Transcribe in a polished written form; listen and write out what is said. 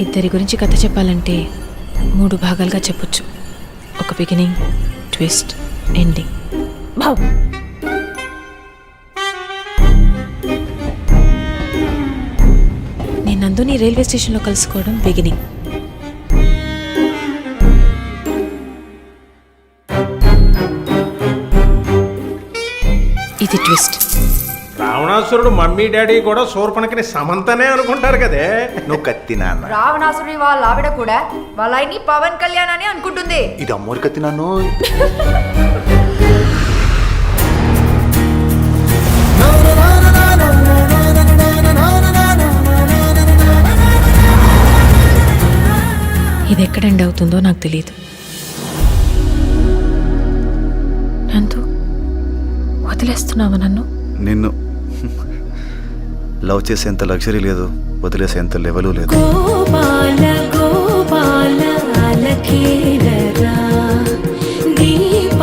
ఇద్దరి గురించి కథ చెప్పాలంటే 3 భాగాలుగా చెప్పొచ్చు. ఒక బిగినింగ్, ట్విస్ట్, ఎండింగ్. నేను నందుని రైల్వే స్టేషన్లో కలుసుకోవడం బిగినింగ్. ఇది ట్విస్ట్. రావణాసురుడు మమ్మీ డాడీ కూడా శూర్పణఖని సమంతనే అనుకుంటారు కదే. నువ్వు కత్తి నాన్న. రావణాసురుడి వాళ్ళ ఆవిడ కూడా వాళ్ళ ఆయన్ని పవన్ కళ్యాణ్ అని అనుకుంటుంది. ఇది అమ్మోరు కత్తి నాన్ను. ఇది ఎక్కడ ఎండ్ అవుతుందో నాకు తెలియదు. నందు, వదిలేస్తున్నావా నన్ను? నిన్ను లవ్ చేసేంత లగ్జరీ లేదు, వదిలేసేంత లెవెలు లేదు. గోపాల గోపాల అలకేలరా దీప